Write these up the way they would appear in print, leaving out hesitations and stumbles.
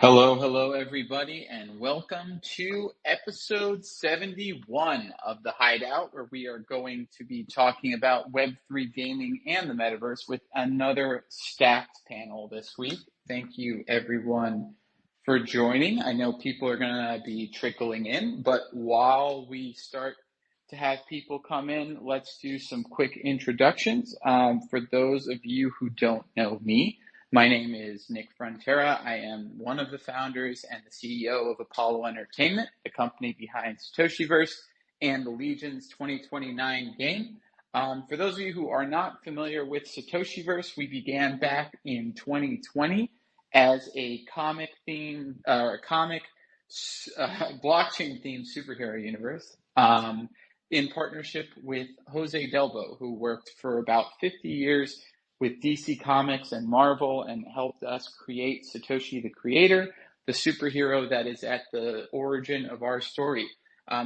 Hello, everybody, and welcome to episode 71 of the Hideout, where we are going to be talking about Web3 gaming and the Metaverse with another stacked panel this week. Thank you, everyone, for joining. I know people are going to be trickling in, but while we start to have people come in, let's do some quick introductions. For those of you who don't know me, my name is Nick Frontera. I am one of the founders and the CEO of Apollo Entertainment, the company behind Satoshiverse and the Legion's 2029 game. For those of you who are not familiar with Satoshiverse, we began back in 2020 as a blockchain themed superhero universe in partnership with Jose Delbo, who worked for about 50 years with DC Comics and Marvel and helped us create Satoshi the Creator, the superhero that is at the origin of our story.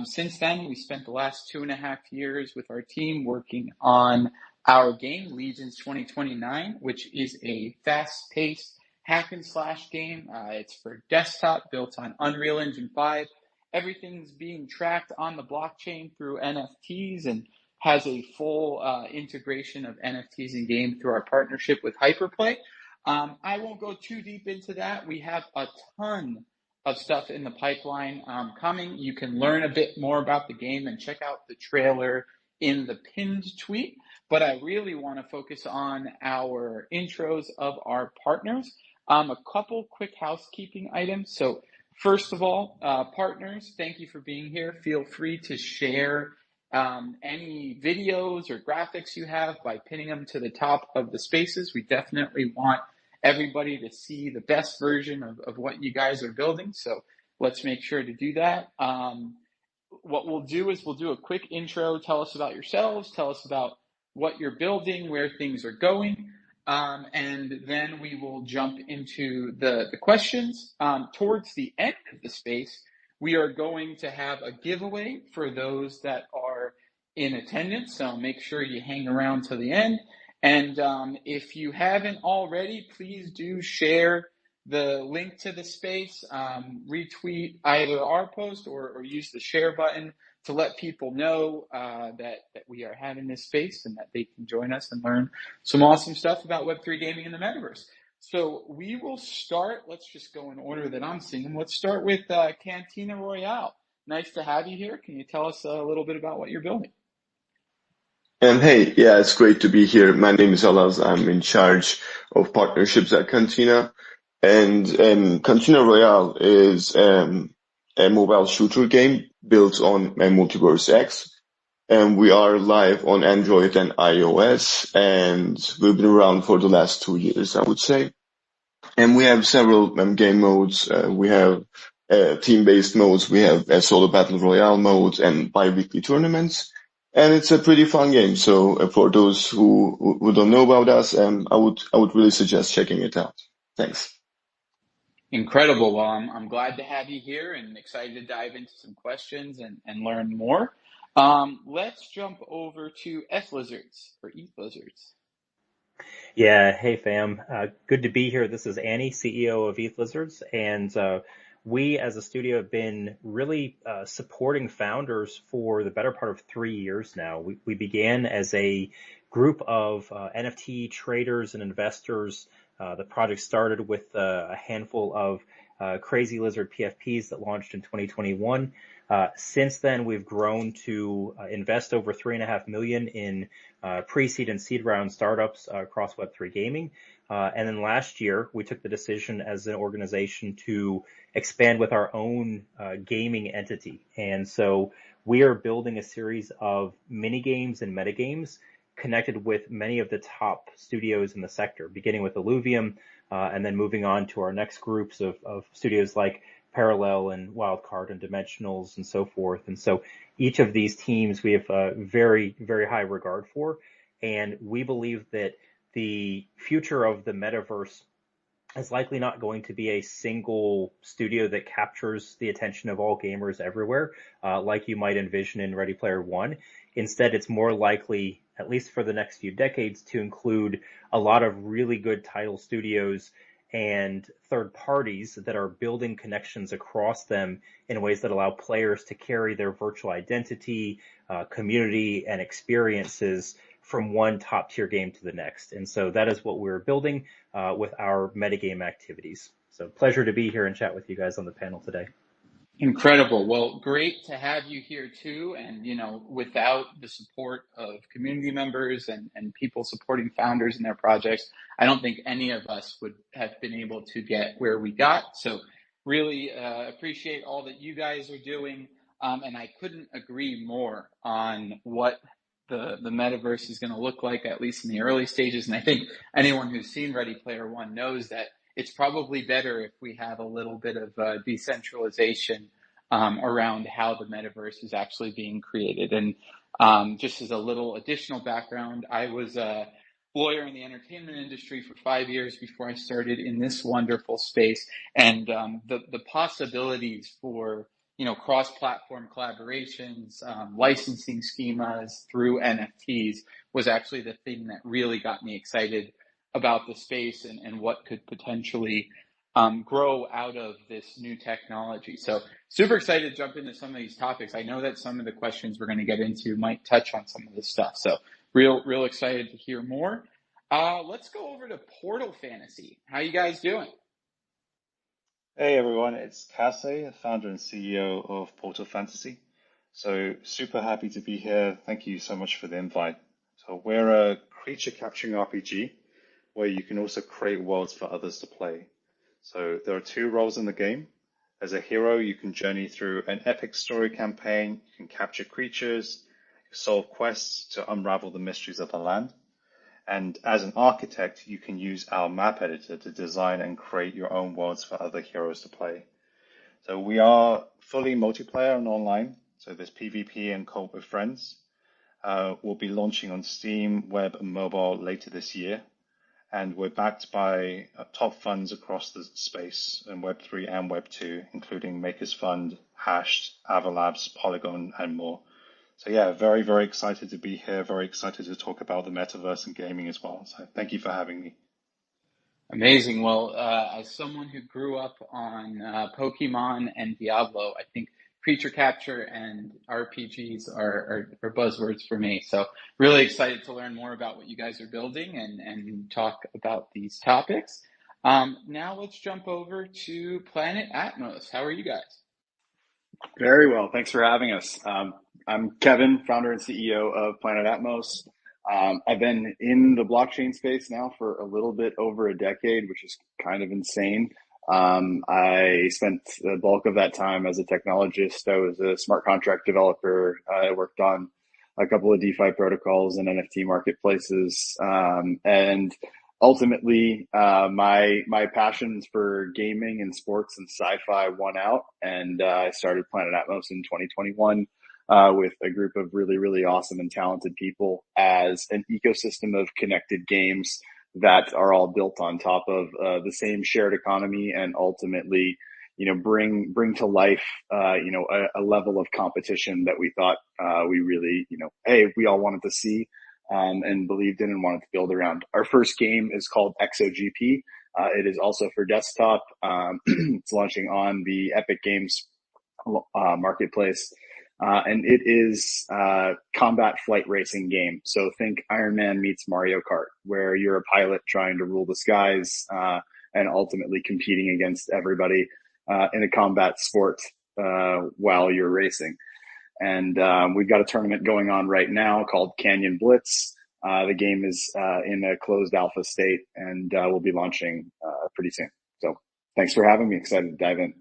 Since then, we spent the last 2.5 years with our team working on our game, Legion's 2029, which is a fast-paced hack and slash game. It's for desktop, built on Unreal Engine 5. Everything's being tracked on the blockchain through NFTs and has a full integration of NFTs in game through our partnership with Hyperplay. I won't go too deep into that. We have a ton of stuff in the pipeline coming. You can learn a bit more about the game and check out the trailer in the pinned tweet. But I really want to focus on our intros of our partners. A couple quick housekeeping items. So first of all, partners, thank you for being here. Feel free to share any videos or graphics you have by pinning them to the top of the spaces. We definitely want everybody to see the best version of what you guys are building. So let's make sure to do that. What we'll do is we'll do a quick intro. Tell us about yourselves. Tell us about what you're building, where things are going. And then we will jump into the questions. Towards the end of the space, we are going to have a giveaway for those that are in attendance, so make sure you hang around till the end. And if you haven't already, please do share the link to the space, retweet either our post or use the share button to let people know that we are having this space and that they can join us and learn some awesome stuff about Web3 gaming in the Metaverse. So we will start, let's just go in order that I'm seeing them. Let's start with Cantina Royale. Nice to have you here. Can you tell us a little bit about what you're building? Hey, yeah, it's great to be here. My name is Alaz. I'm in charge of partnerships at Cantina. And Cantina Royale is a mobile shooter game built on Multiverse X. And we are live on Android and iOS, and we've been around for the last 2 years, I would say. And we have several game modes. We have team-based modes. We have a solo battle royale mode and bi-weekly tournaments. And it's a pretty fun game. So for those who don't know about us, I would really suggest checking it out. Thanks. Incredible. Well, I'm glad to have you here and excited to dive into some questions and learn more. Let's jump over to Lizards or Lizards. Yeah, hey fam. Good to be here. This is Annie, CEO of Lizards, and we as a studio have been really supporting founders for the better part of 3 years now. We began as a group of NFT traders and investors. The project started with a handful of Crazy Lizard PFPs that launched in 2021. Since then, we've grown to invest over $3.5 million in pre-seed and seed round startups across Web3 gaming. And then last year, we took the decision as an organization to expand with our own gaming entity. And so we are building a series of mini games and metagames connected with many of the top studios in the sector, beginning with Illuvium, and then moving on to our next groups of studios like Parallel and Wildcard and Dimensionals and so forth. And so each of these teams we have a very, very high regard for. And we believe that the future of the metaverse is likely not going to be a single studio that captures the attention of all gamers everywhere, like you might envision in Ready Player One. Instead, it's more likely, at least for the next few decades, to include a lot of really good title studios and third parties that are building connections across them in ways that allow players to carry their virtual identity, community, and experiences from one top tier game to the next. And so that is what we're building with our metagame activities. So pleasure to be here and chat with you guys on the panel today. Incredible. Well, great to have you here too. And, without the support of community members and people supporting founders in their projects, I don't think any of us would have been able to get where we got. So really appreciate all that you guys are doing. And I couldn't agree more on what the metaverse is going to look like, at least in the early stages. And I think anyone who's seen Ready Player One knows that it's probably better if we have a little bit of decentralization around how the metaverse is actually being created. And just as a little additional background, I was a lawyer in the entertainment industry for 5 years before I started in this wonderful space. And the possibilities for cross-platform collaborations, licensing schemas through NFTs was actually the thing that really got me excited about the space and what could potentially grow out of this new technology. So super excited to jump into some of these topics. I know that some of the questions we're going to get into might touch on some of this stuff. So real excited to hear more. Let's go over to Portal Fantasy. How you guys doing? Hey everyone, it's Kase, founder and CEO of Portal Fantasy. So super happy to be here. Thank you so much for the invite. So we're a creature capturing RPG where you can also create worlds for others to play. So there are 2 roles in the game. As a hero, you can journey through an epic story campaign, you can capture creatures, solve quests to unravel the mysteries of the land. And as an architect, you can use our map editor to design and create your own worlds for other heroes to play. So we are fully multiplayer and online. So there's PvP and co-op with friends. We'll be launching on Steam, web, and mobile later this year. And we're backed by top funds across the space in Web3 and Web2, including Makers Fund, Hashed, Avalabs, Polygon, and more. So yeah, very, very excited to be here. Very excited to talk about the metaverse and gaming as well. So thank you for having me. Amazing. Well, as someone who grew up on Pokemon and Diablo, I think creature capture and RPGs are buzzwords for me. So really excited to learn more about what you guys are building and talk about these topics. Now let's jump over to Planet Atmos. How are you guys? Very well. Thanks for having us. I'm Kevin, founder and CEO of Planet Atmos. I've been in the blockchain space now for a little bit over a decade, which is kind of insane. I spent the bulk of that time as a technologist. I was a smart contract developer. I worked on a couple of DeFi protocols and NFT marketplaces. And ultimately, my passions for gaming and sports and sci-fi won out, and I started Planet Atmos in 2021 with a group of really, really awesome and talented people as an ecosystem of connected games that are all built on top of the same shared economy, and ultimately, bring to life, a level of competition that we thought we really, we all wanted to see. And believed in and wanted to build around. Our first game is called XOGP. It is also for desktop. It's launching on the Epic Games marketplace. And it is a combat flight racing game. So think Iron Man meets Mario Kart, where you're a pilot trying to rule the skies and ultimately competing against everybody in a combat sport while you're racing. And we've got a tournament going on right now called Canyon Blitz. The game is in a closed alpha state, and we'll be launching pretty soon. So thanks for having me. Excited to dive in.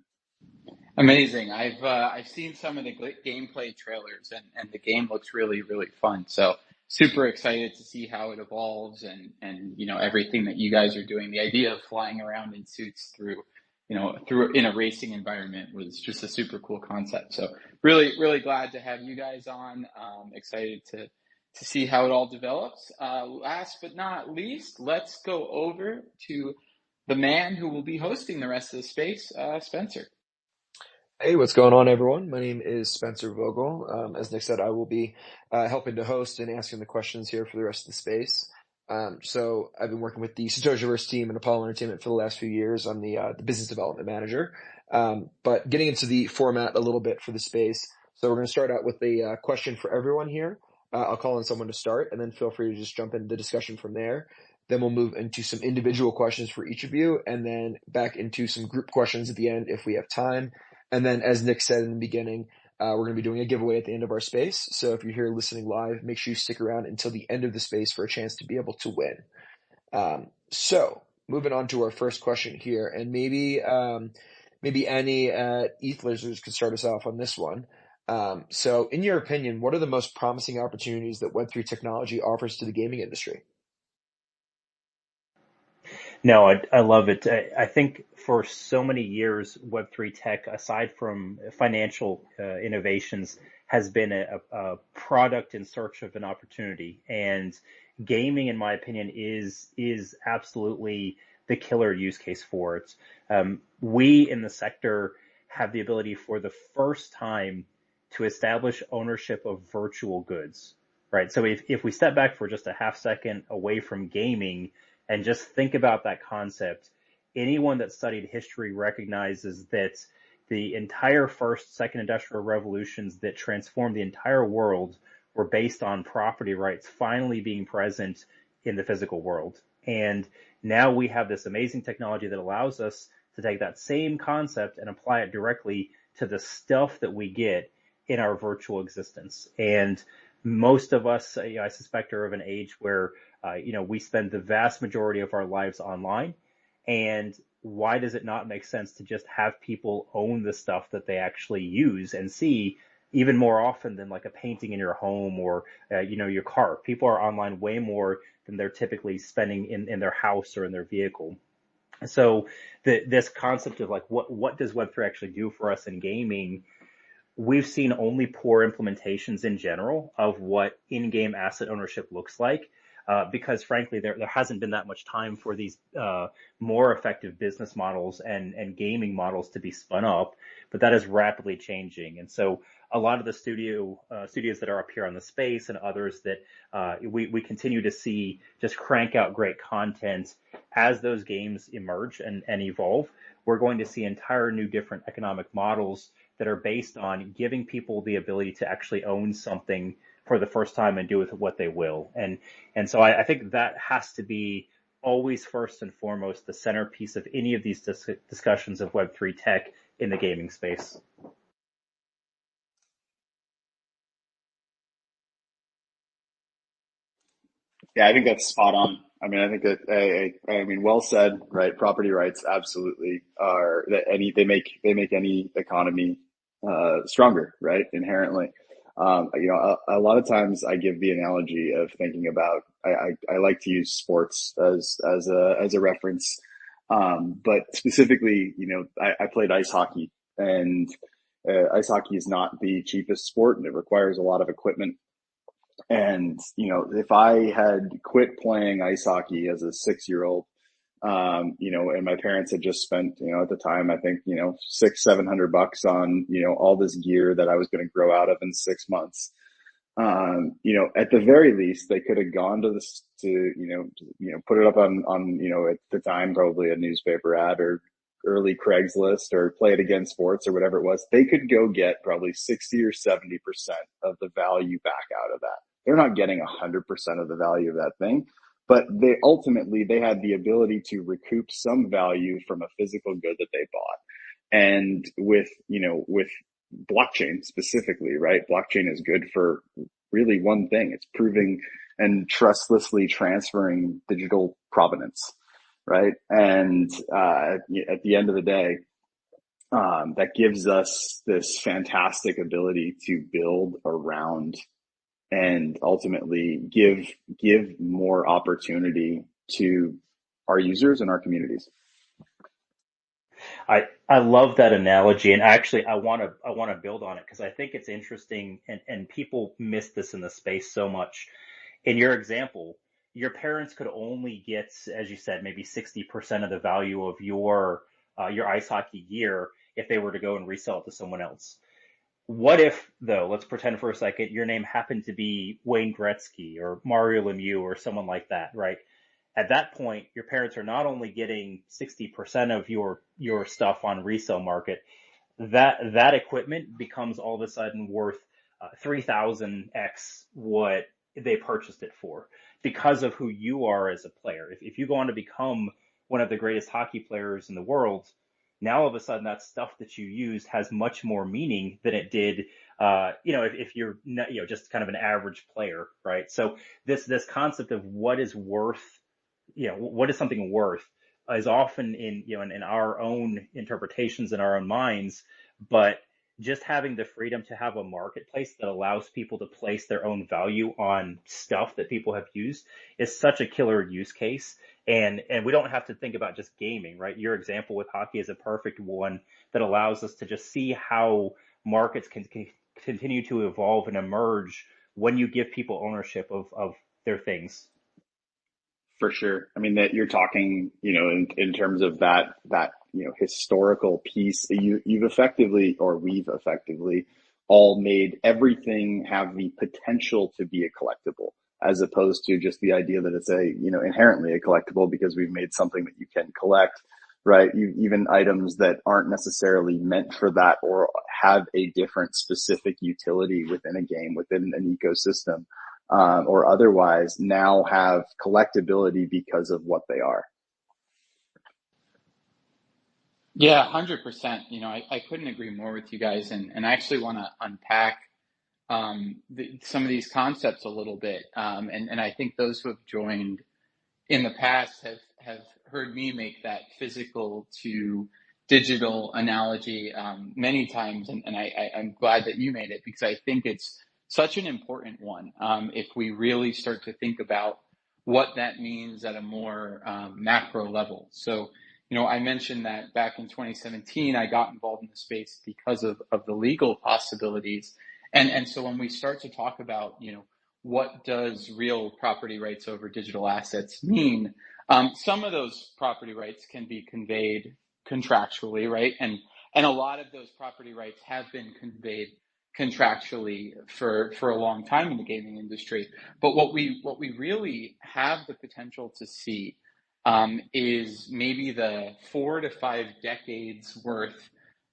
Amazing. I've seen some of the gameplay trailers, and the game looks really, really fun. So super excited to see how it evolves and everything that you guys are doing. The idea of flying around in suits through in a racing environment was just a super cool concept. So really, really glad to have you guys on. Excited to see how it all develops. Last but not least, let's go over to the man who will be hosting the rest of the space, Spencer. Hey, what's going on, everyone? My name is Spencer Vogel. As Nick said, I will be helping to host and answering the questions here for the rest of the space. So I've been working with the Satoshiverse team and Apollo Entertainment for the last few years. I'm the business development manager. But getting into the format a little bit for the space. So we're going to start out with a question for everyone here. I'll call on someone to start, and then feel free to just jump into the discussion from there. Then we'll move into some individual questions for each of you, and then back into some group questions at the end if we have time. And then, as Nick said in the beginning, we're going to be doing a giveaway at the end of our space. So if you're here listening live, make sure you stick around until the end of the space for a chance to be able to win. So moving on to our first question here, and maybe Annie at ETH Lizards could start us off on this one. So in your opinion, what are the most promising opportunities that Web3 technology offers to the gaming industry? No, I love it. I think for so many years, Web3 tech, aside from financial innovations, has been a product in search of an opportunity. And gaming, in my opinion, is absolutely the killer use case for it. We in the sector have the ability for the first time to establish ownership of virtual goods, right? So if we step back for just a half second away from gaming, and just think about that concept, anyone that studied history recognizes that the entire first, second industrial revolutions that transformed the entire world were based on property rights finally being present in the physical world. And now we have this amazing technology that allows us to take that same concept and apply it directly to the stuff that we get in our virtual existence. And most of us, I suspect, are of an age where we spend the vast majority of our lives online. And why does it not make sense to just have people own the stuff that they actually use and see even more often than like a painting in your home or, your car? People are online way more than they're typically spending in their house or in their vehicle. So this concept of like, what does Web3 actually do for us in gaming? We've seen only poor implementations in general of what in-game asset ownership looks like. Because frankly, there hasn't been that much time for these more effective business models and gaming models to be spun up, but that is rapidly changing. And so a lot of the studios that are up here on the space and others that we continue to see just crank out great content as those games emerge and evolve. We're going to see entire new different economic models that are based on giving people the ability to actually own something for the first time and do with what they will. And so I think that has to be always first and foremost the centerpiece of any of these discussions of Web3 tech in the gaming space. Yeah, I think that's spot on. I mean, I think that I mean, well said, right? Property rights absolutely are that they make any economy stronger, right? Inherently. A lot of times I give the analogy of thinking about I like to use sports as a reference, but specifically, I played ice hockey, and ice hockey is not the cheapest sport, and it requires a lot of equipment. And, if I had quit playing ice hockey as a 6-year-old, and my parents had just spent, at the time, I think, $600-700 on, all this gear that I was going to grow out of in 6 months. At the very least, they could have gone to this put it up on, at the time, probably a newspaper ad or early Craigslist or Play It Again Sports or whatever it was. They could go get probably 60 or 70% of the value back out of that. They're not getting 100% of the value of that thing, but they had the ability to recoup some value from a physical good that they bought. And with blockchain specifically, right? Blockchain is good for really one thing. It's proving and trustlessly transferring digital provenance, right? And at the end of the day, that gives us this fantastic ability to build around and ultimately give more opportunity to our users and our communities. I love that analogy, and actually I want to build on it because I think it's interesting, and people miss this in the space so much. In your example, your parents could only get, as you said, maybe 60% of the value of your ice hockey gear if they were to go and resell it to someone else. What if, though, let's pretend for a second, your name happened to be Wayne Gretzky or Mario Lemieux or someone like that, right? At that point, your parents are not only getting 60% of your stuff on resale market, that equipment becomes all of a sudden worth 3,000x what they purchased it for because of who you are as a player. If you go on to become one of the greatest hockey players in the world, now all of a sudden that stuff that you use has much more meaning than it did, if you're not, just kind of an average player, right? So this concept of what is worth, what is something worth is often in our own interpretations in our own minds, but just having the freedom to have a marketplace that allows people to place their own value on stuff that people have used is such a killer use case. And we don't have to think about just gaming, right? Your example with hockey is a perfect one that allows us to just see how markets can continue to evolve and emerge when you give people ownership of their things. For sure. I mean, that you're talking, in terms of that, historical piece, you've effectively, or we've effectively all made everything have the potential to be a collectible, as opposed to just the idea that it's inherently a collectible because we've made something that you can collect, right? Even items that aren't necessarily meant for that or have a different specific utility within a game, within an ecosystem, or otherwise, now have collectability because of what they are. Yeah, 100%. I couldn't agree more with you guys, and I actually want to unpack some of these concepts a little bit. And I think those who have joined in the past have heard me make that physical to digital analogy many times, and I'm glad that you made it because I think it's such an important one. If we really start to think about what that means at a more macro level. So, I mentioned that back in 2017, I got involved in the space because of the legal possibilities. And so when we start to talk about, what does real property rights over digital assets mean? Some of those property rights can be conveyed contractually, right? And a lot of those property rights have been conveyed contractually for a long time in the gaming industry. But what we really have the potential to see is maybe the 4 to 5 decades worth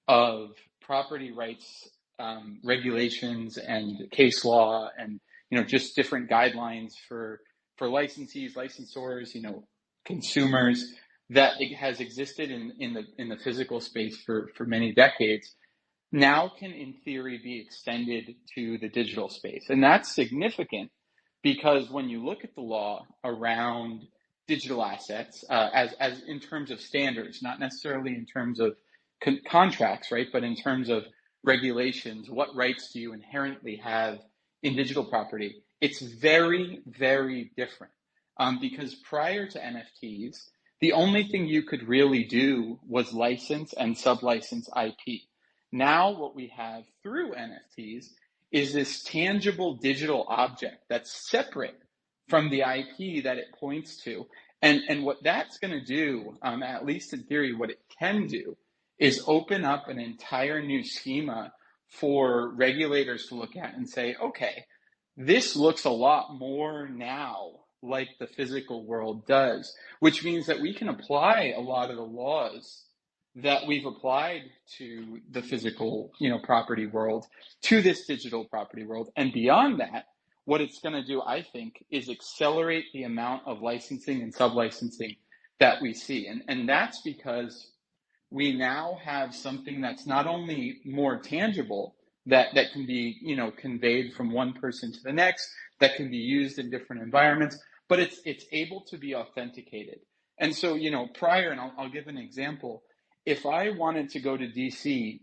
of property rights regulations and case law, and just different guidelines for licensees, licensors, consumers, that it has existed in the physical space for many decades, now can in theory be extended to the digital space. And that's significant because when you look at the law around digital assets, as in terms of standards, not necessarily in terms of contracts, right? But in terms of regulations, what rights do you inherently have in digital property? It's very, very different. Because prior to NFTs, the only thing you could really do was license and sublicense IP. Now what we have through NFTs is this tangible digital object that's separate from the IP that it points to. And what that's going to do, at least in theory, what it can do is open up an entire new schema for regulators to look at and say, okay, this looks a lot more now like the physical world does, which means that we can apply a lot of the laws that we've applied to the physical, property world to this digital property world. And beyond that, what it's going to do, I think, is accelerate the amount of licensing and sub-licensing that we see. And that's because we now have something that's not only more tangible, that can be, conveyed from one person to the next, that can be used in different environments, but it's able to be authenticated. And so, prior, and I'll give an example, if I wanted to go to DC,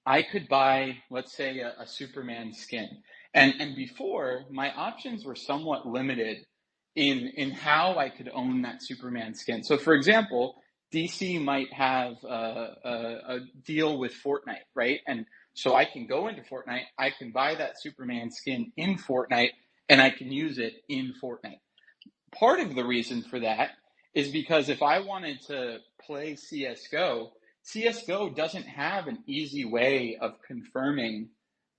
I could buy, let's say, a Superman skin. And before, my options were somewhat limited in how I could own that Superman skin. So, for example, DC might have a deal with Fortnite, right? And so I can go into Fortnite, I can buy that Superman skin in Fortnite, and I can use it in Fortnite. Part of the reason for that is because if I wanted to play CSGO, CSGO doesn't have an easy way of confirming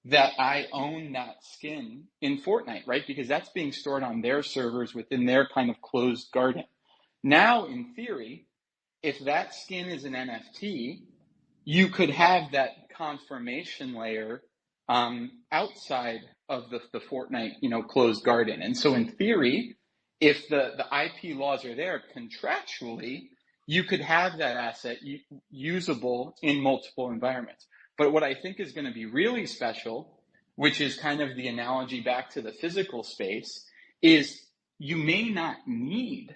that I own that skin in Fortnite, right? Because that's being stored on their servers within their kind of closed garden. Now, in theory, if that skin is an NFT, you could have that confirmation layer outside of the Fortnite, closed garden. And so in theory, if the IP laws are there contractually, you could have that asset usable in multiple environments. But what I think is going to be really special, which is kind of the analogy back to the physical space, is you may not need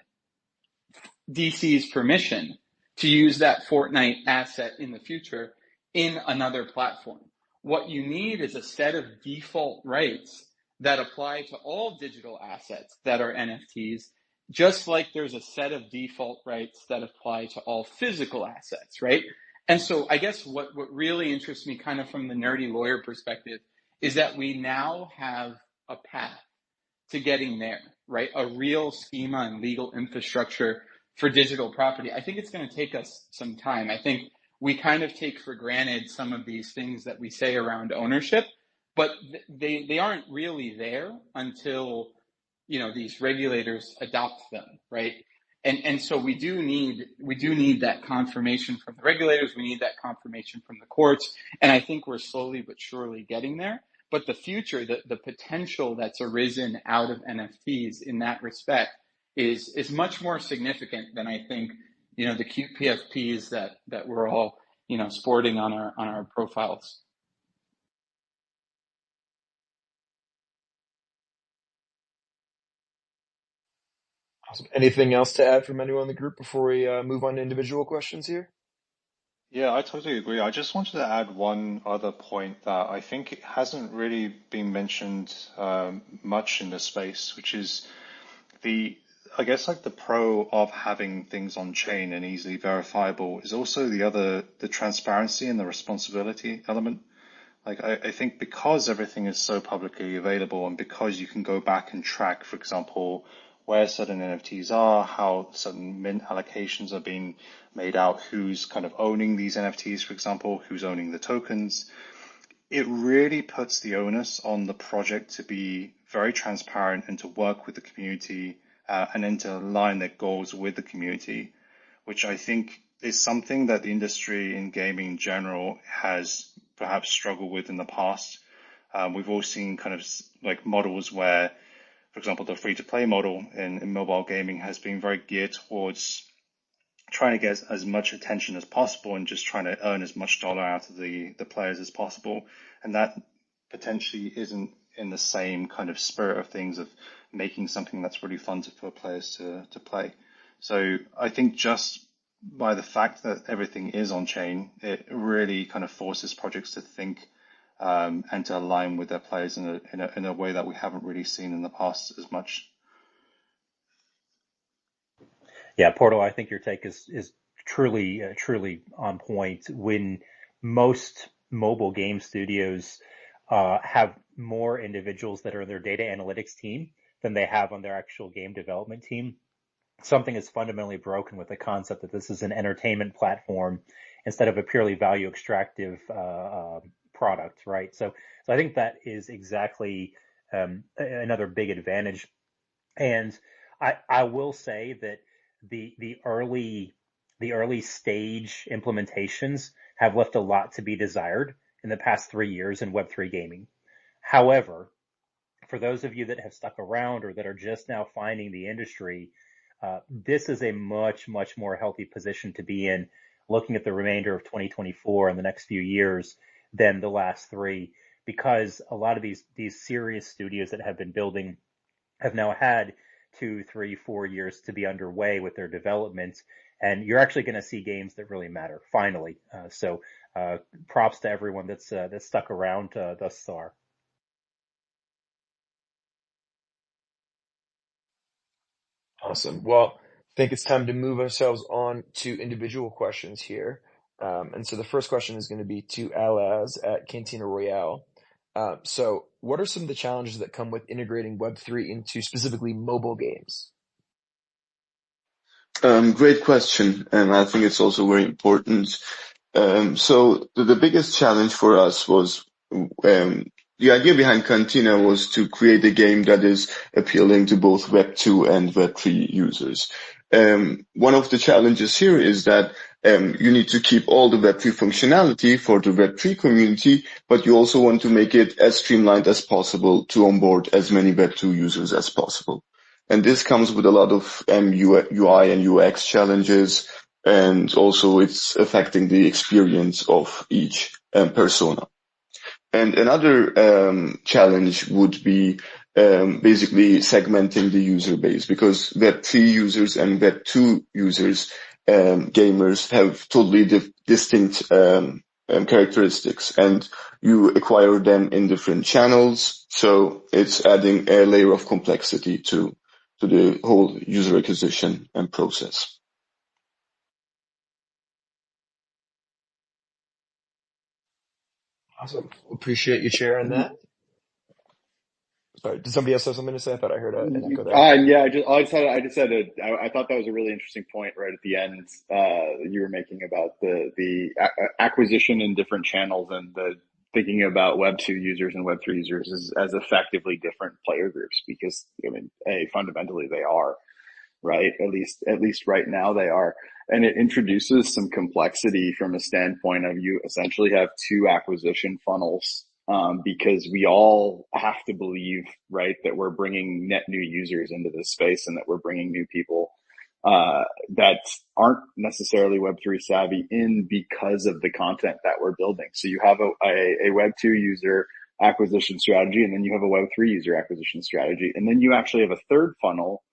DC's permission to use that Fortnite asset in the future in another platform. What you need is a set of default rights that apply to all digital assets that are NFTs, just like there's a set of default rights that apply to all physical assets, right? And so I guess what really interests me kind of from the nerdy lawyer perspective is that we now have a path to getting there, right? A real schema and legal infrastructure for digital property. I think it's going to take us some time. I think we kind of take for granted some of these things that we say around ownership, but they aren't really there until, these regulators adopt them, right? And so we do need that confirmation from the regulators. We need that confirmation from the courts. And I think we're slowly but surely getting there. But the future, the potential that's arisen out of NFTs in that respect is much more significant than I think, the cute PFPs that we're all, sporting on our profiles. Awesome. Anything else to add from anyone in the group before we move on to individual questions here? Yeah, I totally agree. I just wanted to add one other point that I think it hasn't really been mentioned much in this space, which is I guess like the pro of having things on chain and easily verifiable is also the transparency and the responsibility element. Like I think because everything is so publicly available and because you can go back and track, for example, where certain NFTs are, how certain mint allocations are being made out, who's kind of owning these NFTs, for example, who's owning the tokens, it really puts the onus on the project to be very transparent and to work with the community and then to align their goals with the community, which I think is something that the industry in gaming in general has perhaps struggled with in the past. We've all seen kind of like models where, for example, the free-to-play model in mobile gaming has been very geared towards trying to get as much attention as possible and just trying to earn as much dollar out of the players as possible. And that potentially isn't in the same kind of spirit of things of making something that's really fun for players to play. So I think just by the fact that everything is on chain, it really kind of forces projects to think and to align with their players in a way that we haven't really seen in the past as much. Yeah, Portal, I think your take is truly on point. When most mobile game studios have more individuals that are in their data analytics team than they have on their actual game development team, something is fundamentally broken with the concept that this is an entertainment platform instead of a purely value extractive product, right? So I think that is exactly another big advantage. And I will say that the early stage implementations have left a lot to be desired in the past 3 years in Web3 gaming. However, for those of you that have stuck around or that are just now finding the industry, this is a much more healthy position to be in, looking at the remainder of 2024 and the next few years than the last 3, because a lot of these serious studios that have been building have now had 2, 3, 4 years to be underway with their development, and you're actually going to see games that really matter finally. So props to everyone that's stuck around thus far. Awesome. Well, I think it's time to move ourselves on to individual questions here. And so the first question is going to be to Alaz at Cantina Royale. So what are some of the challenges that come with integrating Web3 into specifically mobile games? Great question, and I think it's also very important. So the biggest challenge for us was the idea behind Cantina was to create a game that is appealing to both Web2 and Web3 users. One of the challenges here is that you need to keep all the Web3 functionality for the Web3 community, but you also want to make it as streamlined as possible to onboard as many Web2 users as possible. And this comes with a lot of UI and UX challenges, and also it's affecting the experience of each persona. And another challenge would be basically segmenting the user base, because Web3 users and Web2 users, gamers, have totally distinct characteristics, and you acquire them in different channels. So it's adding a layer of complexity to the whole user acquisition and process. Awesome. Appreciate you sharing that. Sorry, did somebody else have something to say? I thought I heard an echo there. Yeah, I thought that was a really interesting point right at the end you were making about the acquisition in different channels, and the thinking about Web2 users and Web3 users as effectively different player groups, because I mean, fundamentally they are, right? At least right now they are. And it introduces some complexity from a standpoint of, you essentially have two acquisition funnels, because we all have to believe, right, that we're bringing net new users into this space, and that we're bringing new people that aren't necessarily Web3 savvy in, because of the content that we're building. So you have a Web2 user acquisition strategy, and then you have a Web3 user acquisition strategy. And then you actually have a third funnel,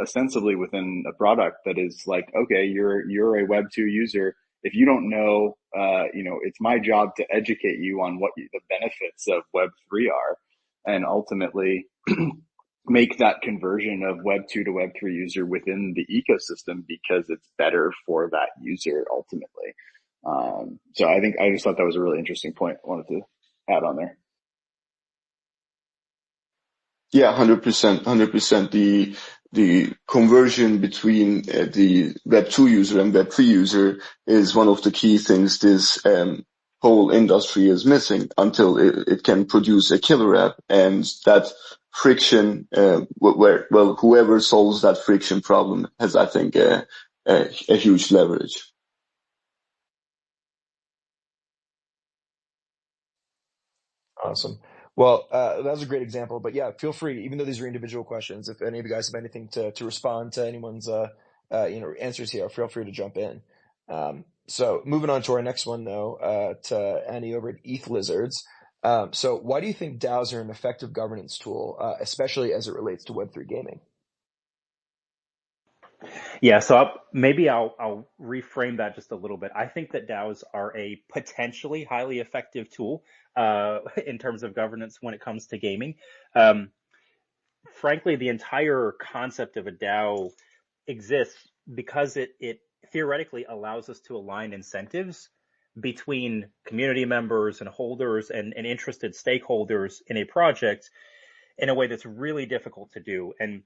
ostensibly within a product, that is like, okay, you're a Web2 user. If you don't know, it's my job to educate you on what the benefits of Web3 are, and ultimately make that conversion of Web2 to Web3 user within the ecosystem, because it's better for that user ultimately. So I just thought that was a really interesting point I wanted to add on there. Yeah, 100%, 100%. The conversion between the Web2 user and Web3 user is one of the key things this whole industry is missing, until it can produce a killer app. And that friction, whoever solves that friction problem has, I think, a huge leverage. Awesome. Well, that was a great example, but yeah, feel free, even though these are individual questions, if any of you guys have anything to respond to anyone's, answers here, feel free to jump in. So moving on to our next one though, to Annie over at ETH Lizards. So why do you think DAOs are an effective governance tool, especially as it relates to Web3 gaming? Yeah, so maybe I'll reframe that just a little bit. I think that DAOs are a potentially highly effective tool in terms of governance when it comes to gaming. Frankly, the entire concept of a DAO exists because it theoretically allows us to align incentives between community members and holders and interested stakeholders in a project in a way that's really difficult to do. And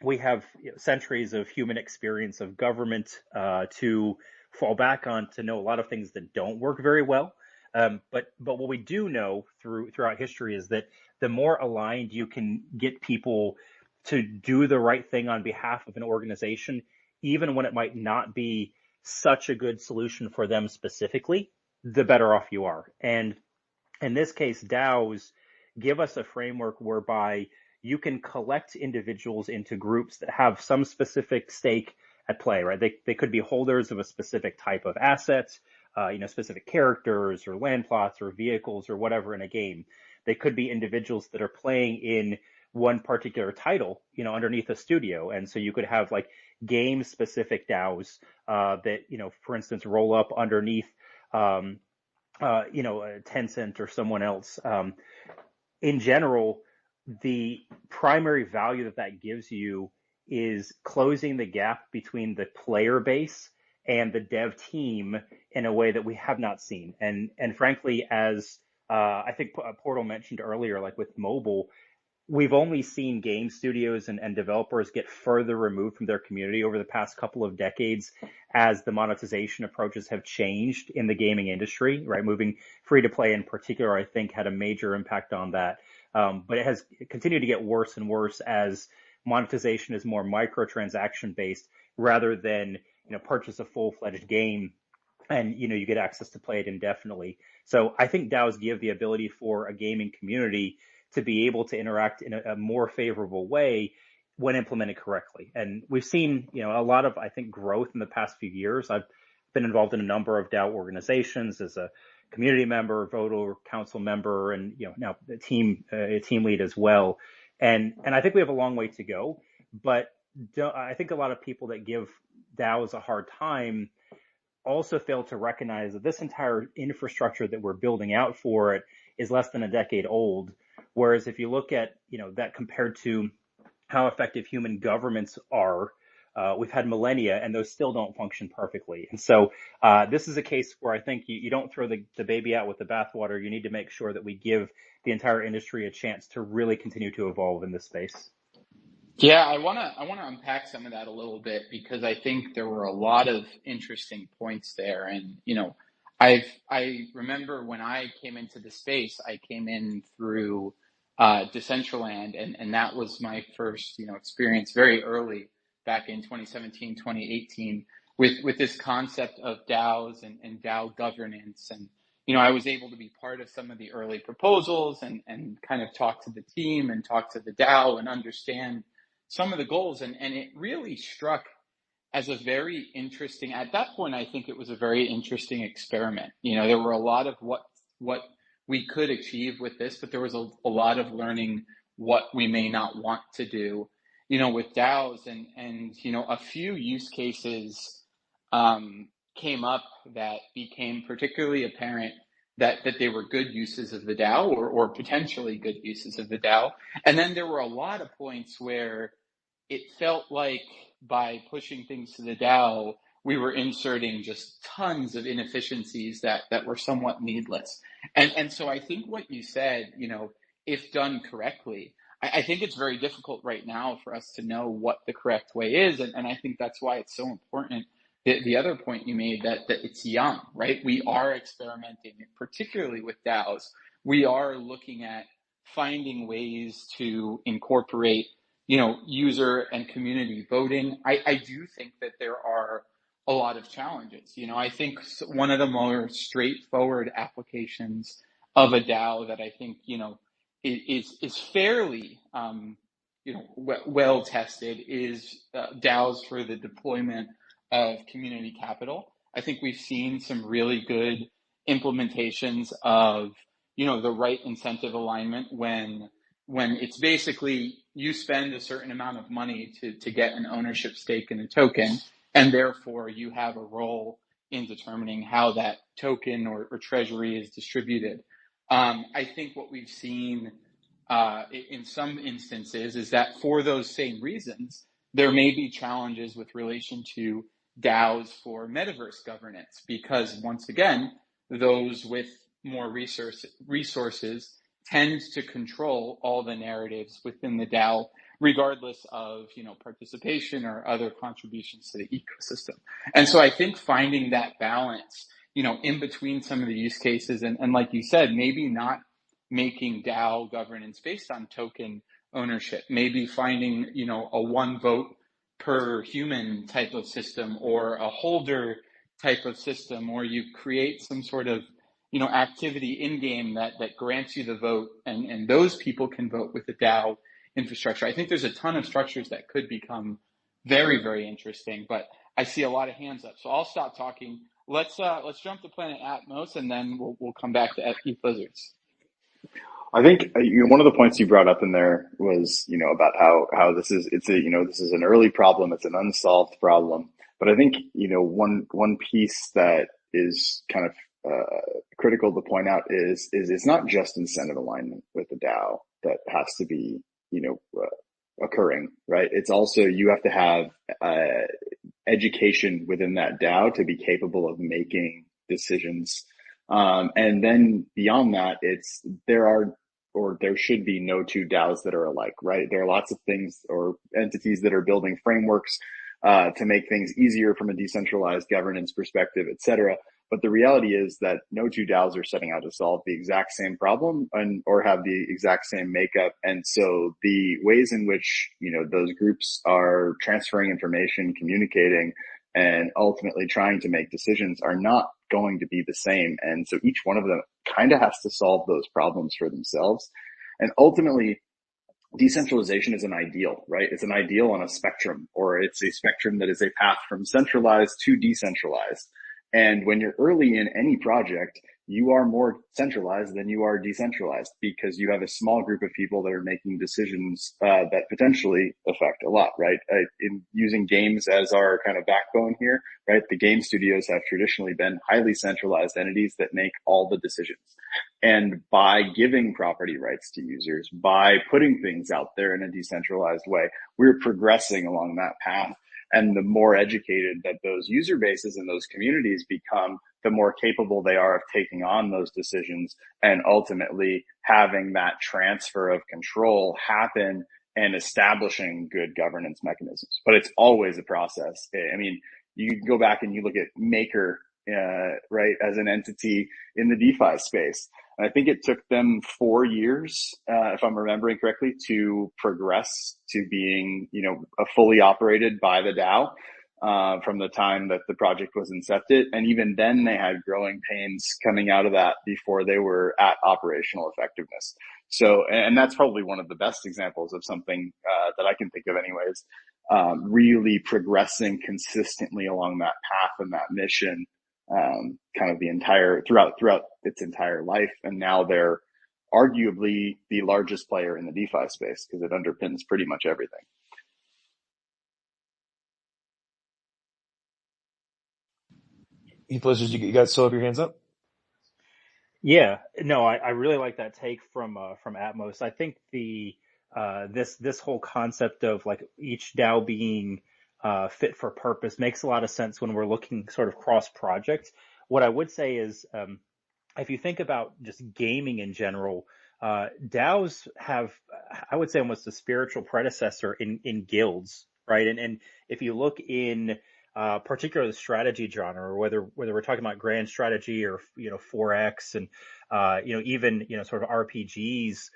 we have centuries of human experience of government to fall back on to know a lot of things that don't work very well. But what we do know throughout history is that the more aligned you can get people to do the right thing on behalf of an organization, even when it might not be such a good solution for them specifically, the better off you are. And in this case, DAOs give us a framework whereby you can collect individuals into groups that have some specific stake at play, right? They could be holders of a specific type of asset, specific characters or land plots or vehicles or whatever in a game. They could be individuals that are playing in one particular title, underneath a studio. And so you could have like game specific DAOs that, for instance, roll up underneath, Tencent or someone else. In general, the primary value that gives you is closing the gap between the player base and the dev team in a way that we have not seen. And frankly, as I think Portal mentioned earlier, like with mobile, we've only seen game studios and developers get further removed from their community over the past couple of decades as the monetization approaches have changed in the gaming industry, right? Moving free to play in particular, I think, had a major impact on that. But it has continued to get worse and worse as monetization is more microtransaction based rather than, purchase a full-fledged game and, you get access to play it indefinitely. So I think DAOs give the ability for a gaming community to be able to interact in a more favorable way when implemented correctly. And we've seen, a lot of, I think, growth in the past few years. I've been involved in a number of DAO organizations as a community member, voter council member, and, now a team lead as well. And I think we have a long way to go, but I think a lot of people that give DAOs a hard time also fail to recognize that this entire infrastructure that we're building out for it is less than a decade old. Whereas if you look at, that compared to how effective human governments are, we've had millennia and those still don't function perfectly. And so this is a case where I think you don't throw the baby out with the bathwater. You need to make sure that we give the entire industry a chance to really continue to evolve in this space. Yeah, I wanna unpack some of that a little bit because I think there were a lot of interesting points there. And, I remember when I came into the space, I came in through Decentraland, and that was my first, experience very early back in 2017, 2018 with this concept of DAOs and DAO governance. And, I was able to be part of some of the early proposals and kind of talk to the team and talk to the DAO and understand some of the goals. And it really struck as a very interesting, at that point, I think it was a very interesting experiment. There were a lot of what we could achieve with this, but there was a lot of learning what we may not want to do, with DAOs and a few use cases came up that became particularly apparent that they were good uses of the DAO or potentially good uses of the DAO. And then there were a lot of points where it felt like by pushing things to the DAO, we were inserting just tons of inefficiencies that were somewhat needless. And so I think what you said, if done correctly, I think it's very difficult right now for us to know what the correct way is. And I think that's why it's so important. The other point you made that it's young, right? We are experimenting, particularly with DAOs. We are looking at finding ways to incorporate, user and community voting. I do think that there are a lot of challenges. I think one of the more straightforward applications of a DAO that I think, is fairly, well tested is DAOs for the deployment of community capital. I think we've seen some really good implementations of, the right incentive alignment when it's basically you spend a certain amount of money to get an ownership stake in a token, and therefore you have a role in determining how that token or treasury is distributed. I think what we've seen in some instances is that for those same reasons, there may be challenges with relation to DAOs for Metaverse governance, because once again, those with more resources tend to control all the narratives within the DAO, regardless of, participation or other contributions to the ecosystem. And so I think finding that balance, in between some of the use cases and like you said, maybe not making DAO governance based on token ownership, maybe finding, a one vote per human type of system or a holder type of system, or you create some sort of, activity in game that grants you the vote and those people can vote with the DAO infrastructure. I think there's a ton of structures that could become very, very interesting, but I see a lot of hands up. So I'll stop talking. Let's jump to Planet Atmos and then we'll come back to Blizzards. I think one of the points you brought up in there was about how this is an early problem, it's an unsolved problem. But I think one piece that is kind of critical to point out is it's not just incentive alignment with the DAO that has to be occurring, right? It's also you have to have education within that DAO to be capable of making decisions. And then beyond that, there are or there should be no two DAOs that are alike, right? There are lots of things or entities that are building frameworks to make things easier from a decentralized governance perspective, et cetera. But the reality is that no two DAOs are setting out to solve the exact same problem or have the exact same makeup. And so the ways in which, those groups are transferring information, communicating, and ultimately trying to make decisions are not going to be the same. And so each one of them kind of has to solve those problems for themselves. And ultimately, decentralization is an ideal, right? It's an ideal on a spectrum, or it's a spectrum that is a path from centralized to decentralized. And when you're early in any project, you are more centralized than you are decentralized because you have a small group of people that are making decisions that potentially affect a lot, right? In using games as our kind of backbone here, right? The game studios have traditionally been highly centralized entities that make all the decisions. And by giving property rights to users, by putting things out there in a decentralized way, we're progressing along that path. And the more educated that those user bases and those communities become, the more capable they are of taking on those decisions and ultimately having that transfer of control happen and establishing good governance mechanisms. But it's always a process. I mean, you go back and you look at Maker, right, as an entity in the DeFi space. And I think it took them 4 years, if I'm remembering correctly, to progress to being, a fully operated by the DAO, from the time that the project was incepted. And even then they had growing pains coming out of that before they were at operational effectiveness. So, and that's probably one of the best examples of something, that I can think of anyways, really progressing consistently along that path and that mission, kind of throughout its entire life. And now they're arguably the largest player in the DeFi space because it underpins pretty much everything. Heath Lizards, you guys still have your hands up? Yeah, no, I really like that take from Atmos. I think this whole concept of like each DAO being fit for purpose makes a lot of sense when we're looking sort of cross project. What I would say is, if you think about just gaming in general, DAOs have, I would say, almost a spiritual predecessor in guilds, right? And if you look in particularly the strategy genre, or whether we're talking about grand strategy or 4X and even sort of RPGs,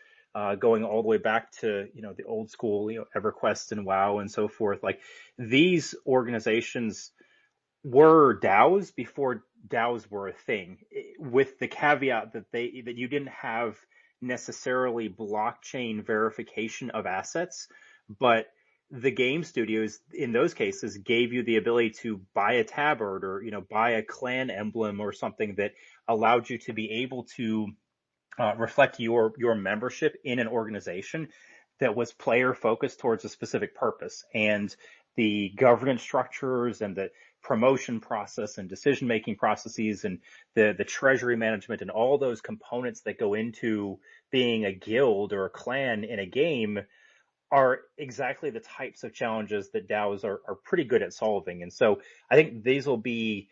going all the way back to the old school EverQuest and WoW and so forth. Like these organizations were DAOs before DAOs were a thing, with the caveat that you didn't have necessarily blockchain verification of assets, but the game studios in those cases gave you the ability to buy a tabard or buy a clan emblem or something that allowed you to be able to reflect your membership in an organization that was player focused towards a specific purpose. And the governance structures and the promotion process and decision making processes and the treasury management and all those components that go into being a guild or a clan in a game are exactly the types of challenges that DAOs are pretty good at solving. And so I think these will be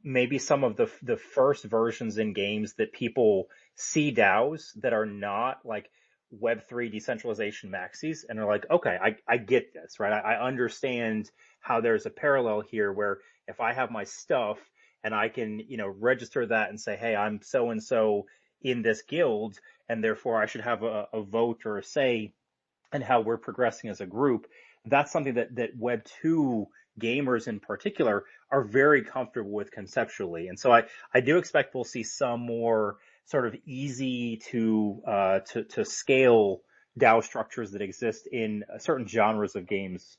maybe some of the first versions in games that people see DAOs that are not like Web3 decentralization maxis and are like, okay, I get this, right? I understand how there's a parallel here where if I have my stuff and I can, register that and say, hey, I'm so-and-so in this guild, and therefore I should have a vote or a say in how we're progressing as a group. That's something that Web 2 gamers in particular are very comfortable with conceptually. And so I do expect we'll see some more sort of easy to scale DAO structures that exist in certain genres of games.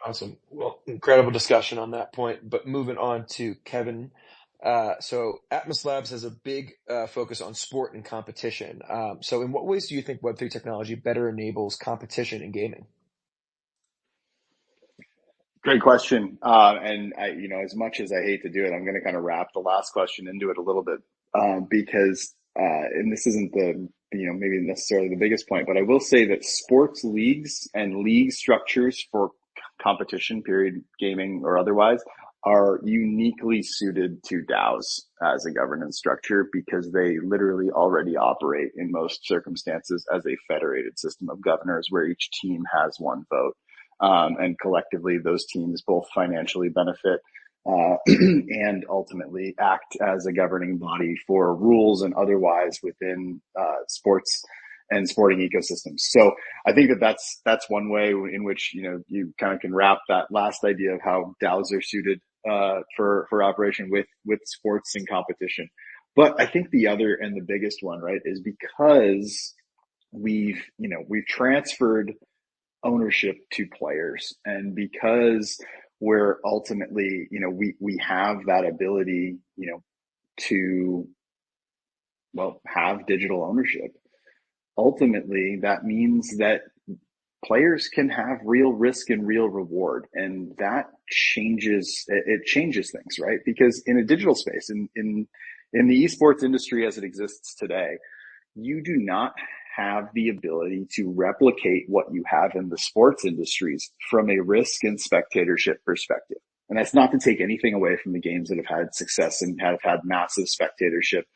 Awesome. Well, incredible discussion on that point. But moving on to Kevin. So Atmos Labs has a big focus on sport and competition. So in what ways do you think Web3 technology better enables competition in gaming? Great question. And I, as much as I hate to do it, I'm going to kind of wrap the last question into it a little bit, because, and this isn't the, maybe necessarily the biggest point, but I will say that sports leagues and league structures for competition, period, gaming or otherwise, are uniquely suited to DAOs as a governance structure because they literally already operate in most circumstances as a federated system of governors where each team has one vote. And collectively, those teams both financially benefit and ultimately act as a governing body for rules and otherwise within sports and sporting ecosystems. So I think that's one way in which you kind of can wrap that last idea of how DAOs are suited for operation with sports and competition. But I think the other and the biggest one, right, is because we've transferred ownership to players, and because we're ultimately, we have that ability, to, well, have digital ownership. Ultimately, that means that players can have real risk and real reward, and that changes things, right? Because in a digital space, in the esports industry as it exists today, you do not have the ability to replicate what you have in the sports industries from a risk and spectatorship perspective. And that's not to take anything away from the games that have had success and have had massive spectatorship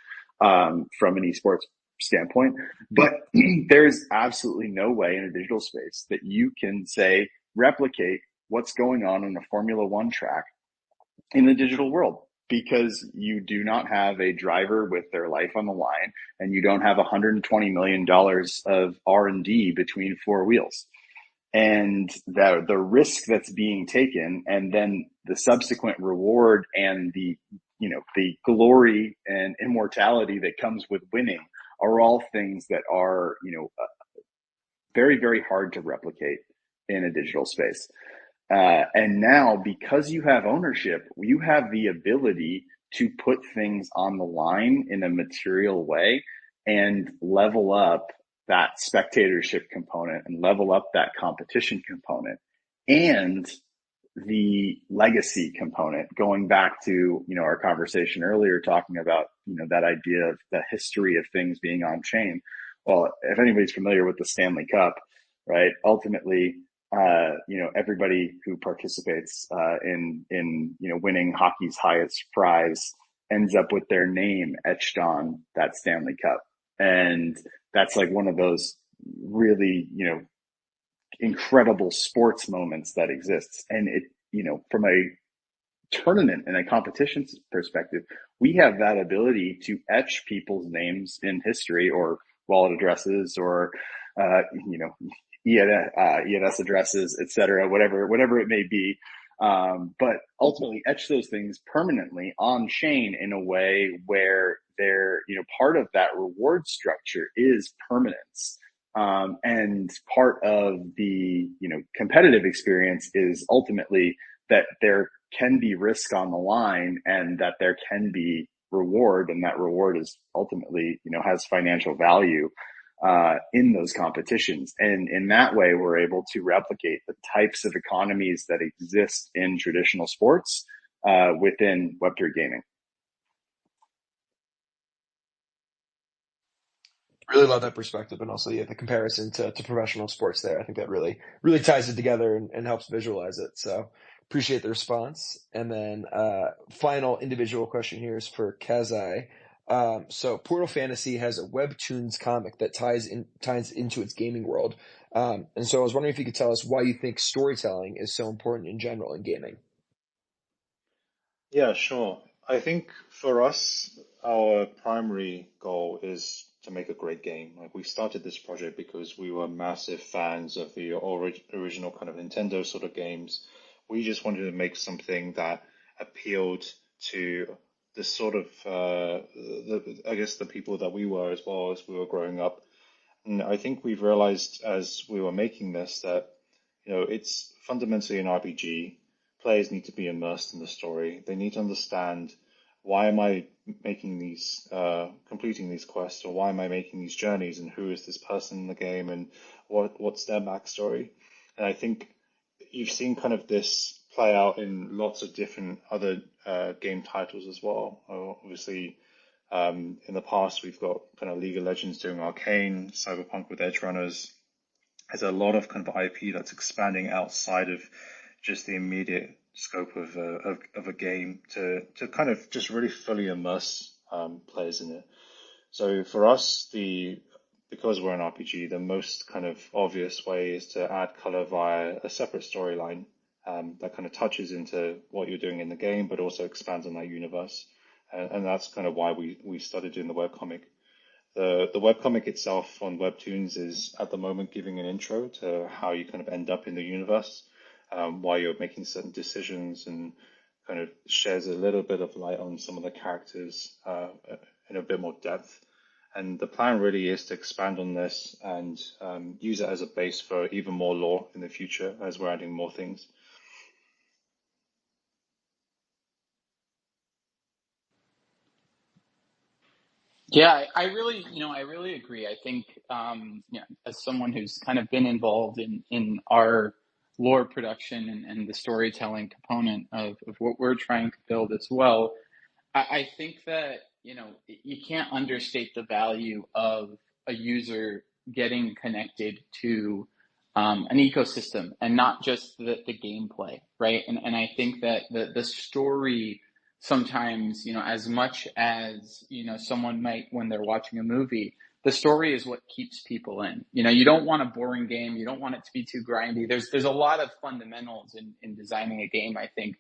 from an esports standpoint. But there's absolutely no way in a digital space that you can say replicate what's going on in a Formula One track in the digital world, because you do not have a driver with their life on the line, and you don't have $120 million of R&D between four wheels. And the risk that's being taken, and then the subsequent reward and the glory and immortality that comes with winning, are all things that are very, very hard to replicate in a digital space. And now, because you have ownership, you have the ability to put things on the line in a material way and level up that spectatorship component and level up that competition component and the legacy component, going back to, our conversation earlier, talking about, that idea of the history of things being on chain. Well, if anybody's familiar with the Stanley Cup, right, ultimately, everybody who participates in winning hockey's highest prize ends up with their name etched on that Stanley Cup. And that's like one of those really, incredible sports moments that exists. And it, from a tournament and a competition perspective, we have that ability to etch people's names in history, or wallet addresses, or, ENS addresses, etc., whatever it may be. But ultimately etch those things permanently on chain in a way where they're, part of that reward structure is permanence. And part of the, competitive experience is ultimately that there can be risk on the line, and that there can be reward, and that reward is ultimately, has financial value in those competitions. And in that way, we're able to replicate the types of economies that exist in traditional sports within Web3 gaming. Really love that perspective, and also the comparison to professional sports there. I think that really ties it together and helps visualize it. So appreciate the response. And then final individual question here is for Kazai. So Portal Fantasy has a Webtoons comic that ties into its gaming world. And so I was wondering if you could tell us why you think storytelling is so important in general in gaming. Yeah, sure. I think for us, our primary goal is to make a great game. Like, we started this project because we were massive fans of the original kind of Nintendo sort of games. We just wanted to make something that appealed to the sort of, I guess, the people that we were as well as we were growing up. And I think we've realized as we were making this that, it's fundamentally an RPG. Players need to be immersed in the story. They need to understand, why am I making these, completing these quests, or why am I making these journeys, and who is this person in the game, and what's their backstory? And I think you've seen kind of this play out in lots of different other game titles as well. Obviously, in the past, we've got kind of League of Legends doing Arcane, Cyberpunk with Edge Runners. There's a lot of kind of IP that's expanding outside of just the immediate scope of a game to kind of just really fully immerse players in it. So for us, because we're an RPG, the most kind of obvious way is to add color via a separate storyline that kind of touches into what you're doing in the game, but also expands on that universe. And that's kind of why we started doing the webcomic. The webcomic itself on Webtoons is at the moment giving an intro to how you kind of end up in the universe, why you're making certain decisions, and kind of shares a little bit of light on some of the characters in a bit more depth. And the plan really is to expand on this and use it as a base for even more lore in the future as we're adding more things. Yeah, I really, I really agree. I think, as someone who's kind of been involved in our lore production and the storytelling component of what we're trying to build as well, I think that, you can't understate the value of a user getting connected to an ecosystem and not just the gameplay, right? And I think that the story sometimes, as much as, someone might when they're watching a movie, the story is what keeps people in. You don't want a boring game. You don't want it to be too grindy. There's a lot of fundamentals in designing a game, I think,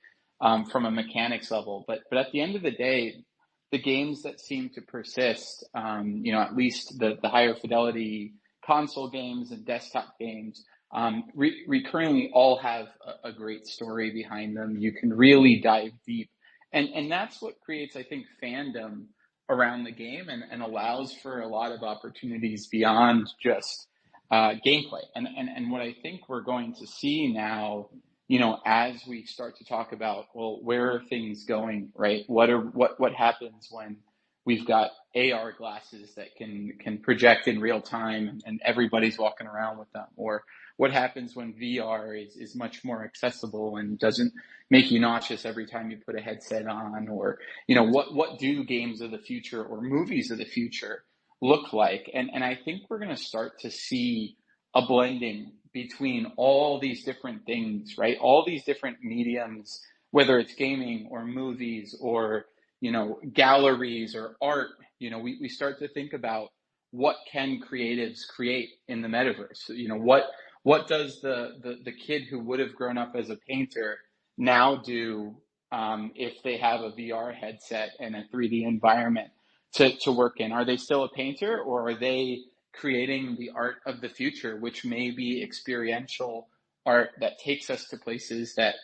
from a mechanics level. But at the end of the day, the games that seem to persist, at least the higher fidelity console games and desktop games, recurringly all have a great story behind them. You can really dive deep. And that's what creates, I think, fandom around the game and allows for a lot of opportunities beyond just gameplay. And what I think we're going to see now, as we start to talk about, well, where are things going, right? What happens when we've got AR glasses that can project in real time and everybody's walking around with them? Or what happens when VR is much more accessible and doesn't make you nauseous every time you put a headset on? Or, what do games of the future or movies of the future look like? And I think we're going to start to see a blending between all these different things, right? All these different mediums, whether it's gaming or movies or, galleries or art. We start to think about what can creatives create in the metaverse. What does the kid who would have grown up as a painter now do if they have a VR headset and a 3D environment to work in? Are they still a painter, or are they creating the art of the future, which may be experiential art that takes us to places that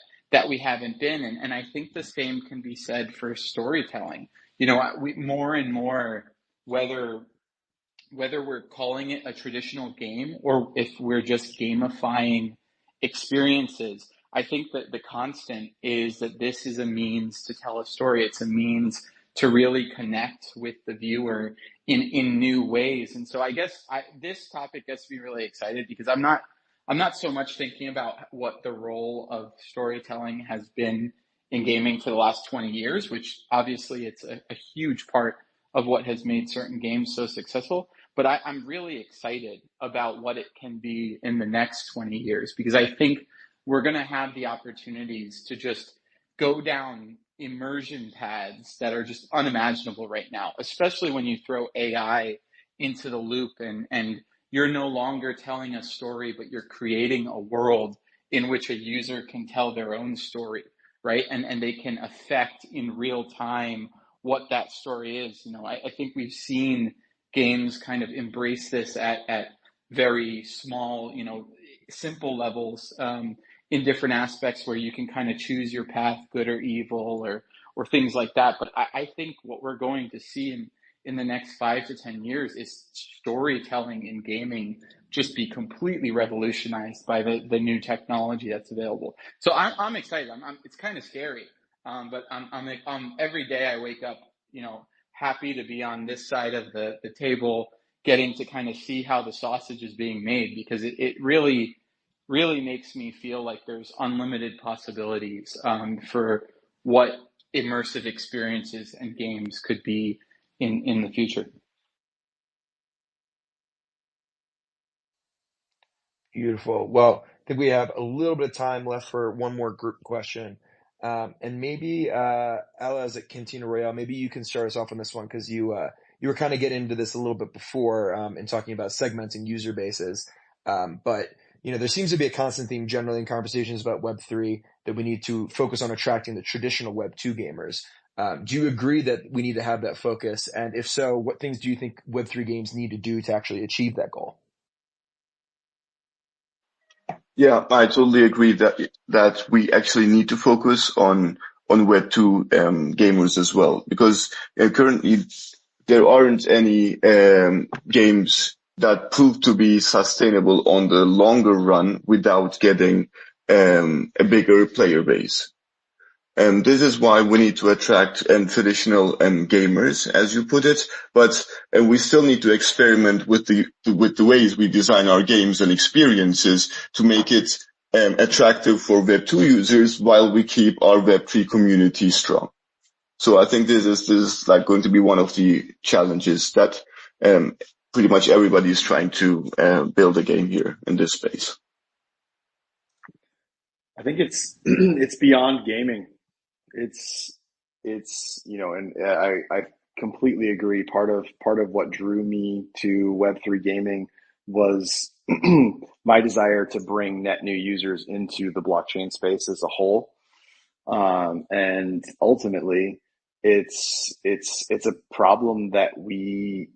we haven't been? And I think the same can be said for storytelling. We more and more, whether we're calling it a traditional game or if we're just gamifying experiences, I think that the constant is that this is a means to tell a story. It's a means to really connect with the viewer in new ways. And so I guess this topic gets me really excited because I'm not so much thinking about what the role of storytelling has been in gaming for the last 20 years, which obviously it's a huge part of what has made certain games so successful. But I'm really excited about what it can be in the next 20 years, because I think we're going to have the opportunities to just go down immersion paths that are just unimaginable right now, especially when you throw AI into the loop and you're no longer telling a story, but you're creating a world in which a user can tell their own story, right? And they can affect in real time what that story is. I think we've seen games kind of embrace this at very small, simple levels in different aspects where you can kind of choose your path, good or evil, or things like that. But I think what we're going to see in the next 5 to 10 years is storytelling in gaming just be completely revolutionized by the new technology that's available. So I'm excited. It's kind of scary, but I'm every day I wake up, happy to be on this side of the table, getting to kind of see how the sausage is being made, because it really, really makes me feel like there's unlimited possibilities for what immersive experiences and games could be in the future. Beautiful. Well, think we have a little bit of time left for one more group question. And maybe, Alaz at Cantina Royale, maybe you can start us off on this one because you were kind of getting into this a little bit before, in talking about segmenting user bases. But there seems to be a constant theme generally in conversations about Web3 that we need to focus on attracting the traditional Web2 gamers. Do you agree that we need to have that focus? And if so, what things do you think Web3 games need to do to actually achieve that goal? Yeah, I totally agree that we actually need to focus on Web2 gamers as well, because currently there aren't any games that prove to be sustainable on the longer run without getting a bigger player base. This is why we need to attract traditional gamers, as you put it, but we still need to experiment with the ways we design our games and experiences to make it attractive for Web2 users while we keep our Web3 community strong. So I think this is like going to be one of the challenges that pretty much everybody is trying to build a game here in this space. I think it's it's beyond gaming. It's and I completely agree. Part of what drew me to Web3 gaming was my desire to bring net new users into the blockchain space as a whole. And ultimately, it's a problem that we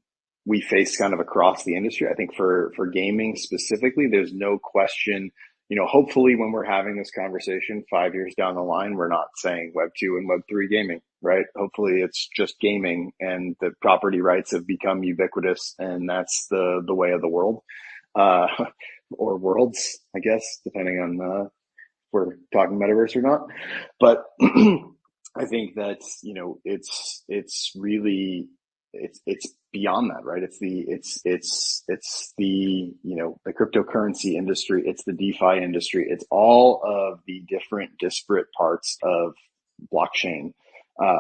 face kind of across the industry. I think for gaming specifically, there's no question. Hopefully when we're having this conversation 5 years down the line, we're not saying Web2 and Web3 gaming, right? Hopefully it's just gaming and the property rights have become ubiquitous and that's the way of the world, or worlds, I guess, depending on, if we're talking metaverse or not. But I think that, it's really, it's beyond that, right? It's the the cryptocurrency industry, it's the DeFi industry, it's all of the different disparate parts of blockchain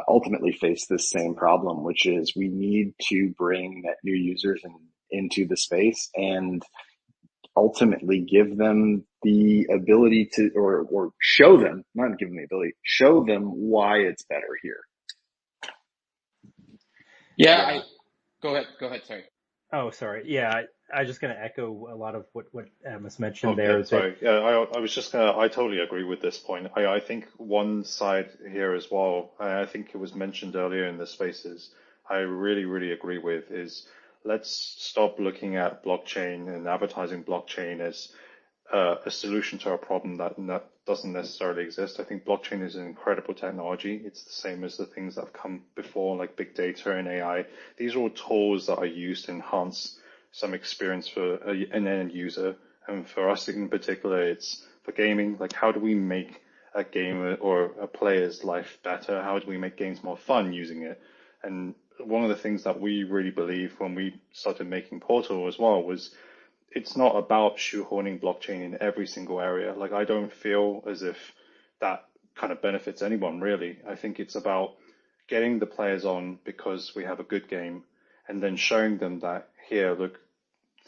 ultimately face this same problem, which is we need to bring net new users into the space and ultimately give them the ability to, or show them, not give them the ability, show them why it's better here. Yeah, go ahead, sorry. Oh, sorry. Yeah, I was just going to echo a lot of what Amos mentioned there. Sorry. Yeah, I was just I totally agree with this point. I think one side here as well, I think it was mentioned earlier in the spaces, I really, really agree with is let's stop looking at blockchain and advertising blockchain as a solution to a problem that doesn't necessarily exist. I think blockchain is an incredible technology. It's the same as the things that have come before, like big data and AI. These are all tools that are used to enhance some experience for an end user. And for us in particular, it's for gaming, like how do we make a game or a player's life better? How do we make games more fun using it? And one of the things that we really believe when we started making Portal as well was it's not about shoehorning blockchain in every single area. Like I don't feel as if that kind of benefits anyone really. I think it's about getting the players on because we have a good game and then showing them that here, look,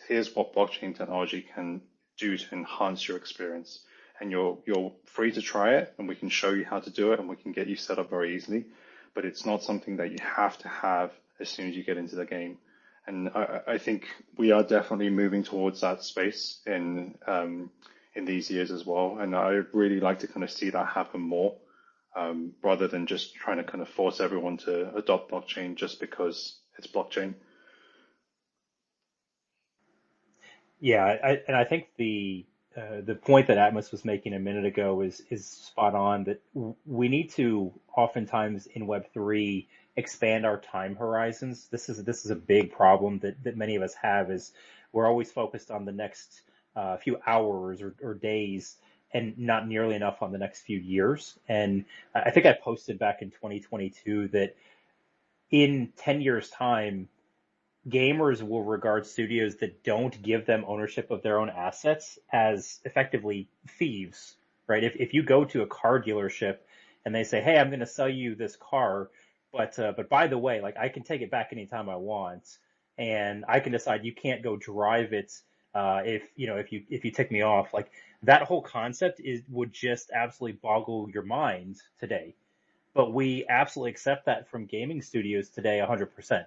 here's what blockchain technology can do to enhance your experience. And you're free to try it and we can show you how to do it and we can get you set up very easily. But it's not something that you have to have as soon as you get into the game. And I think we are definitely moving towards that space in these years as well. And I really like to kind of see that happen more, rather than just trying to kind of force everyone to adopt blockchain just because it's blockchain. Yeah, I think the point that Atmos was making a minute ago is spot on. That we need to oftentimes in Web3 expand our time horizons. This is a big problem that many of us have. Is we're always focused on the next few hours or days, and not nearly enough on the next few years. And I think I posted back in 2022 that in 10 years' time, gamers will regard studios that don't give them ownership of their own assets as effectively thieves, right? If you go to a car dealership and they say, "Hey, I'm going to sell you this car, but by the way, like I can take it back anytime I want, and I can decide you can't go drive it if you tick me off, like that whole concept would just absolutely boggle your mind today. But we absolutely accept that from gaming studios today 100%.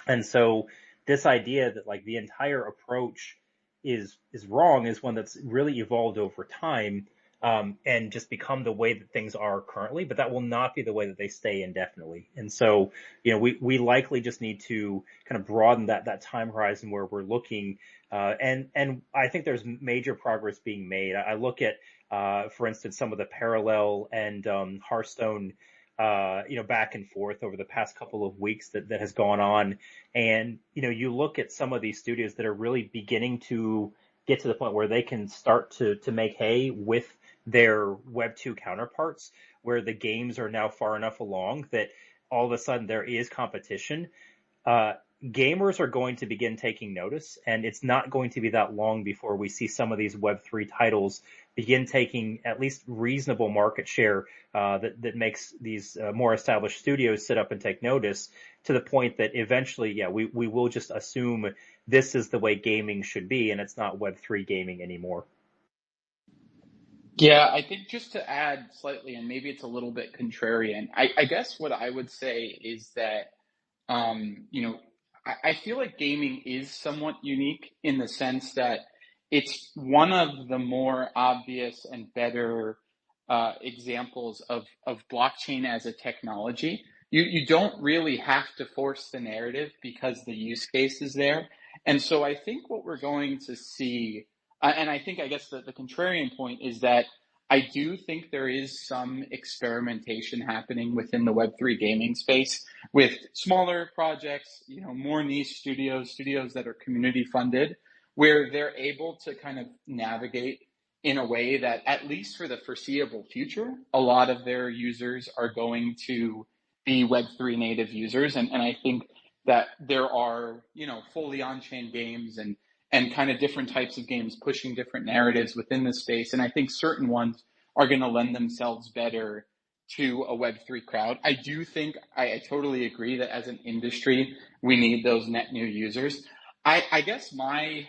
And so this idea that like the entire approach is wrong is one that's really evolved over time, and just become the way that things are currently, but that will not be the way that they stay indefinitely. And so, we likely just need to kind of broaden that time horizon where we're looking, and I think there's major progress being made. I look at, for instance, some of the Parallel and Hearthstone, back and forth over the past couple of weeks that has gone on. And, you look at some of these studios that are really beginning to get to the point where they can start to make hay with their Web 2 counterparts, where the games are now far enough along that all of a sudden there is competition. Gamers are going to begin taking notice, and it's not going to be that long before we see some of these Web3 titles begin taking at least reasonable market share, that makes these more established studios sit up and take notice, to the point that eventually, we will just assume this is the way gaming should be, and it's not Web3 gaming anymore. Yeah, I think just to add slightly, and maybe it's a little bit contrarian, I guess what I would say is that, I feel like gaming is somewhat unique in the sense that it's one of the more obvious and better examples of blockchain as a technology. You don't really have to force the narrative because the use case is there. And so I think what we're going to see, and I guess the contrarian point is that I do think there is some experimentation happening within the Web3 gaming space with smaller projects, more niche studios that are community funded, where they're able to kind of navigate in a way that, at least for the foreseeable future, a lot of their users are going to be Web3 native users. And I think that there are, fully on-chain games and kind of different types of games pushing different narratives within the space. And I think certain ones are going to lend themselves better to a Web3 crowd. I do think, I totally agree that as an industry, we need those net new users. I guess my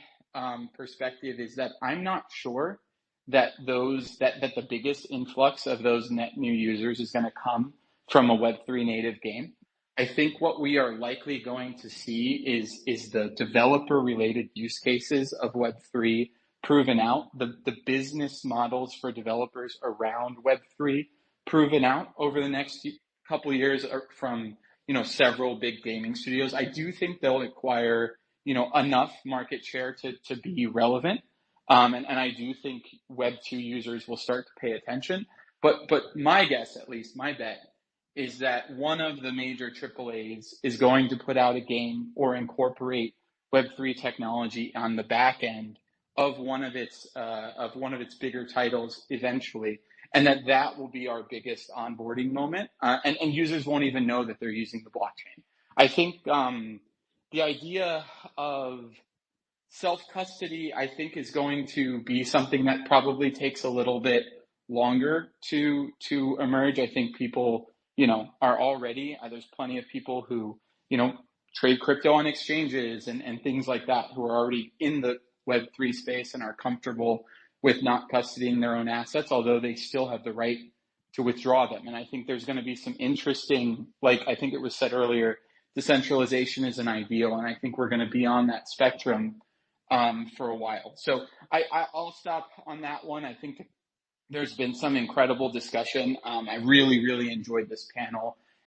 perspective is that I'm not sure that the biggest influx of those net new users is going to come from a Web3 native game. I think what we are likely going to see is the developer related use cases of Web3 proven out, the business models for developers around Web3 proven out over the next couple of years from, several big gaming studios. I do think they'll acquire, enough market share to be relevant. And I do think Web2 users will start to pay attention. But my guess, at least my bet, is that one of the major AAAs is going to put out a game or incorporate Web3 technology on the back end of one of its bigger titles eventually, and that will be our biggest onboarding moment, and users won't even know that they're using the blockchain. I think the idea of self-custody, I think, is going to be something that probably takes a little bit longer to emerge. I think people, are already, there's plenty of people who, trade crypto on exchanges and things like that, who are already in the Web3 space and are comfortable with not custodying their own assets, although they still have the right to withdraw them. And I think there's going to be some interesting, like I think it was said earlier, decentralization is an ideal, and I think we're going to be on that spectrum for a while. So I'll stop on that one. I think there's been some incredible discussion. I really, really enjoyed this panel.